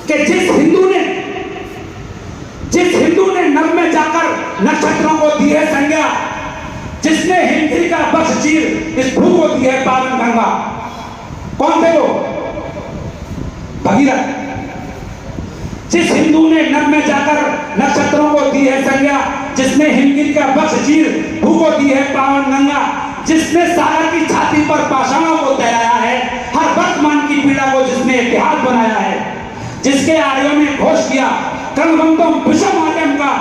कि जिस हिंदू ने नभ में जाकर नक्षत्रों को दी है संज्ञा, जिसने हिमगिरी का बक्ष चीर इस भू को दी है पावन गंगा। कौन थे वो? भगीरथ। जिस हिंदू ने नभ में जाकर नक्षत्रों को दी है संज्ञा, जिसने हिमगिरी का बक्ष चीर भू को दी है पावन गंगा, जिसने सागर की छाती पर पाषाणों को तैराया है, हर वर्तमान की पीड़ा को जिसने इतिहास बनाया है, जिसके आर्यों ने घोष किया कर्मबंधम विषम आर्यम का,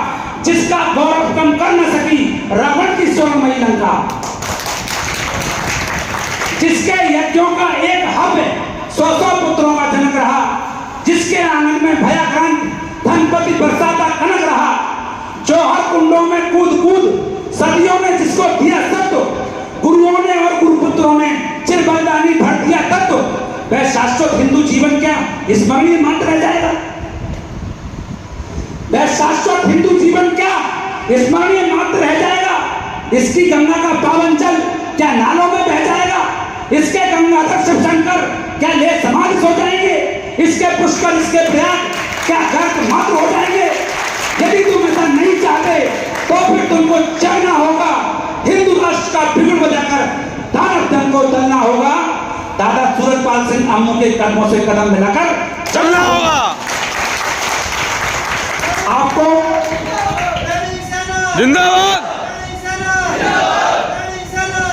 जिसका गौरव कम कर न सकी रावण की स्वर्णमयी लंका, जिसके यज्ञों का एक हव्य 100 पुत्रों का जनक रहा, जिसके आंगन में भयाक्रांत धनपति बरसाता कनक रहा, जो हर कुंडों में कूद कूद सदियों ने जिसको दिया सत्व, गुरुओं ने और गुरुपुत्रों ने चिरबलिदानी भर दिया तत्व, वह शाश्वत हिंदू जीवन क्या स्मरणीय मात्र रह जाएगा? वह शाश्वत हिंदू जीवन क्या स्मरणीय मात्र रह जाएगा? इसकी गंगा का पावन जल क्या नालों में बह जाएगा? इसके गंगाधर शिवशंकर क्या ले समाधि हो जाएंगे? इसके पुष्कर, इसके प्रयाग क्या गर्क मात्र हो जाएंगे? यदि तुम ऐसा नहीं चाहते तो फिर तुमको चलना होगा, हिंदू राष्ट्र का बिगुल बजाकर दानव धन को चलना होगा, दादा सूरजपाल सिंह अम्मू के कदमों से कदम मिलाकर चलना होगा। आपको जिंदाबाद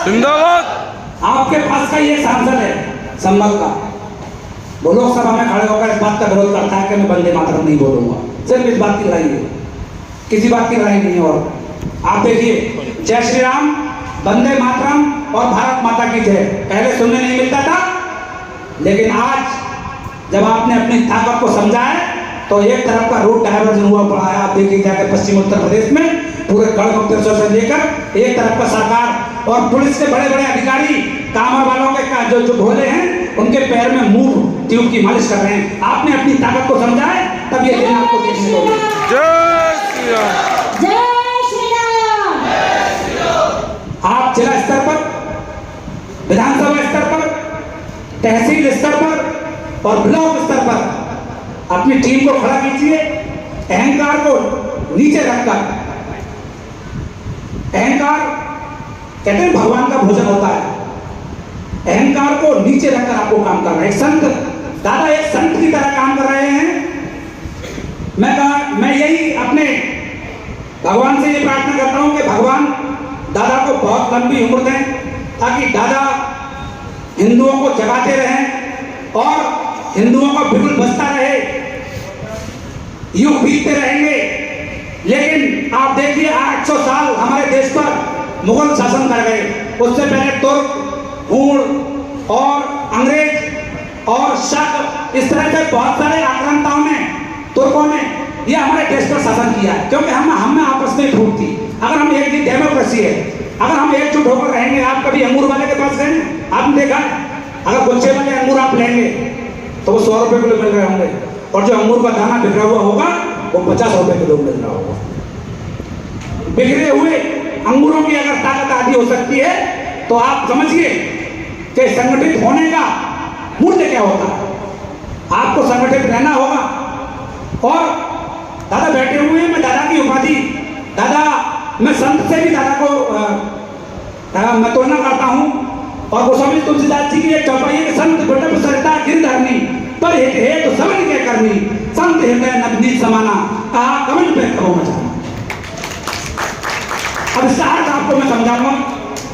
जिंदाबाद। आपके पास का ये सांसद है संभल का, वो लोकसभा में खड़े होकर इस बात का विरोध करता है कि मैं वंदे मातरम नहीं बोलूंगा। सिर्फ इस बात की लड़ाई है, किसी बात की लड़ाई नहीं है। और आप देखिए, जय श्री राम, वंदे मातरम और भारत माता की जय पहले सुनने नहीं मिलता था, लेकिन आज जब आपने अपनी ताकत को समझा है तो एक तरफ का रूट डायवर्जन हुआ पड़ा है। आप देखिए जाकर पश्चिम उत्तर प्रदेश में पूरे गढ़मुक्तेश्वर से लेकर एक तरफ का सरकार और पुलिस के बड़े बड़े अधिकारी कामर वालों के जो भोले हैं उनके पैर में मूव ट्यूब की मालिश कर रहे हैं। आपने अपनी ताकत को समझा है, तब ये दिन आपको देखने को मिलेगा। जय श्री राम, जय श्री राम। आप जिला स्तर पर, विधानसभा स्तर पर, तहसील स्तर पर और ब्लॉक स्तर पर अपनी टीम को खड़ा कीजिए। अहंकार को नीचे रखकर, अहंकार कहते हैं भगवान का भोजन होता है, अहंकार को नीचे रखकर आपको काम करना है। एक संत, दादा एक संत की तरह काम कर रहे हैं। मैं यही अपने भगवान से ये प्रार्थना करता हूं कि भगवान दादा को बहुत लंबी उम्र दें, ताकि दादा हिंदुओं को जगाते रहें और हिंदुओं का बिल्कुल बचता रहे। युग बीतते रहेंगे, लेकिन आप देखिए 800 साल हमारे देश पर मुगल शासन कर गए। उससे पहले तुर्क, हूण और अंग्रेज और शक, इस तरह से बहुत सारे आक्रांताओं ने, तुर्कों ने ये हमारे देश पर शासन किया है, क्योंकि हम में आपस में फूट थी। अगर हम एक डेमोक्रेसी है, अगर हम एकजुट होकर रहेंगे। आप कभी अंगूर वाले के पास गए? आपने देखा अगर गुच्छे वाले अंगूर आप लेंगे तो वो 100 रुपए किलो मिल रहे होंगे, और जो अंगूर का दाना बिखरा हुआ होगा वो 50 रुपए किलो मिल रहा होगा। बिखरे हुए अंगूरों की अगर ताकत आदि हो सकती है तो आप समझिए कि संगठित होने का मूल्य क्या होता है। आपको संगठित रहना होगा। और दादा बैठे हुए हैं, मैं दादा की उपाधि, दादा मैं संत से भी दादा को मैं तुलना करता हूं। और गोस्वामी तुलसीदास जी की एक चौपाई है, संत बटप सरिता गिरधरनी पर हेतु तो समझ के करनी, संत हृदय नवनीत समाना, कहा कमल पे कहो मचाना। अब इसका अर्थ आपको मैं समझाऊंगा।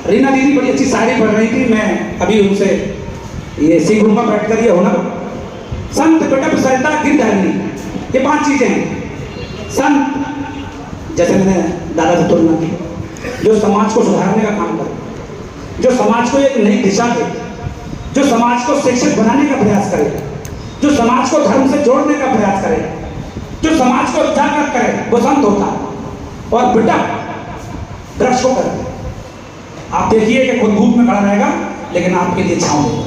रीना दीदी बड़ी अच्छी शायरी पढ़ रही थी, मैं अभी उनसे ये सीखूंगा बैठकर ये हुनर। संत बटप सरिता गिरधरनी, ये 5 चीजें हैं। संत, जैसे मैंने दादा से तुलना की, जो समाज को सुधारने का काम करे, जो समाज को एक नई दिशा दे, जो समाज को शिक्षित बनाने का प्रयास करे, जो समाज को धर्म से जोड़ने का प्रयास करे, जो समाज को जागृत करे, वो संत होता है। और बेटा वृक्ष को करे। आप देखिए कि खुद धूप में खड़ा रहेगा लेकिन आपके लिए छांव देगा।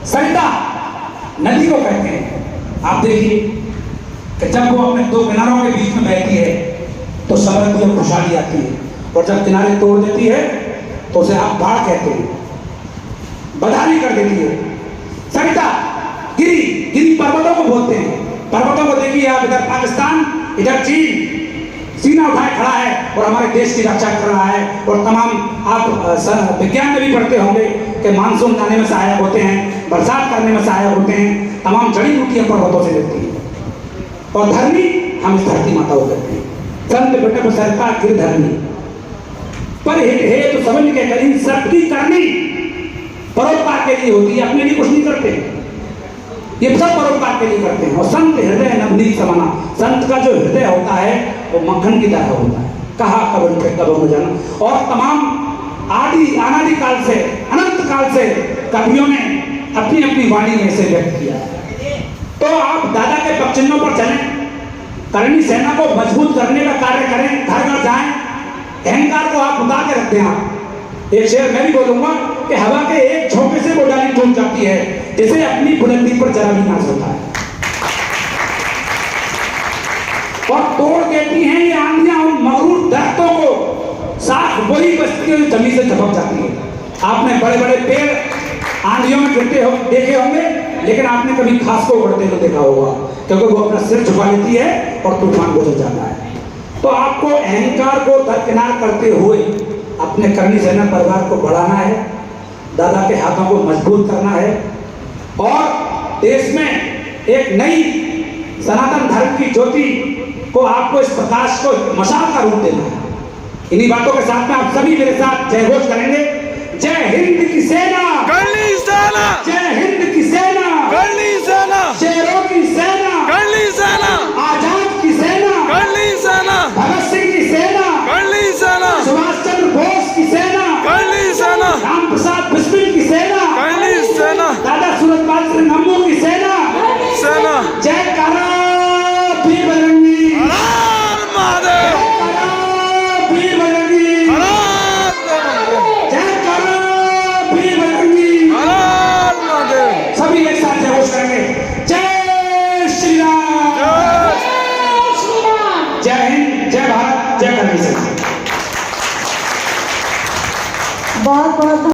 सरिता नदी को कहते हैं। आप देखिए कि जब वो अपने 2 किनारों के बीच में बहती है तो समृद्धि और खुशहाली आती है, और जब किनारे तोड़ देती है तो उसे आप बाढ़ कहते हैं, बदहाली कर देती है। सरिता गिरी पर्वतों को बोलते देखिए आप, इधर पाकिस्तान, इधर चीन सीना उठाए खड़ा है और हमारे देश की रक्षा कर रहा है। और तमाम आप विज्ञान में भी पढ़ते होंगे कि मानसून लाने में सहायक होते हैं, बरसात करने में सहायक होते हैं, तमाम जड़ी बूटियां पर्वतों से मिलती हैं। और धरनी हम इस धरती माता को कहते हैं, संत बेटे सरकार गिर धरनी पर हित है तो समझ के कहीं सबकी करनी परोपकार के लिए होती है, अपने लिए कुछ नहीं करते, ये सब परोपकार के लिए करते हैं। और संत हृदय नवनीत समाना, संत का जो हृदय होता है वो मक्खन की तरह होता है, कहा कब न जाना। और तमाम आदि अनादि काल से, अनंत काल से कवियों ने अपनी अपनी वाणी में इसे व्यक्त किया। तो आप दादा के पगचिन्हों पर चलें, करनी सेना को मजबूत करने का कार्य करें, घर घर जाएं, अहंकार को आप उतार के रखते हैं। एक शेर मैं भी बोलूंगा कि हवा के एक झोंके से वो डाली टूट जाती है, जिसे अपनी बुलंदी पर जरा भी नाश होता है, और तोड़ देती हैं ये आंधियां उन मगरूर दरख्तों को, साख वही बचती है जमीन से झपक जाती है। आपने बड़े बड़े पेड़ आंधियों में गिरते हो देखे होंगे, लेकिन आपने कभी घास को उड़ते हुए देखा होगा, क्योंकि वो अपना सिर झुका लेती है और तूफान गुजर जाता है। तो आपको अहंकार को दरकिनार करते हुए अपने करनी सेना परिवार को बढ़ाना है, दादा के हाथों को मजबूत करना है, और देश में एक नई सनातन धर्म की ज्योति को, आपको इस प्रकाश को मशाल का रूप देना है। इन्हीं बातों के साथ में आप सभी मेरे साथ जय घोष करेंगे। जय हिंद की सेना, करनी सेना, जय हिंद की सेना, करनी सेना, शेरों की सेना, करनी सेना, आजाद की सेना, करनी सेना, भगत सिंह की सेना, करनी सेना, सुभाष चंद्र बोस की सेना, करनी सेना, राम प्रसाद बिस्मिल की सेना, करनी सेना, दादा सूरजपाल सिंह नमो की सेना, सेना। जय करा वीर बजरंगी, हर हर महादेव, जय करा वीर बजरंगी, हर हर महादेव, जय करा वीर बजरंगी। हर हर महादेव। सभी एक साथ जय घोष करेंगे। जय श्री राम, जय जय श्री राम। जय हिंद, जय भारत, जय करनी सेना। बहुत बहुत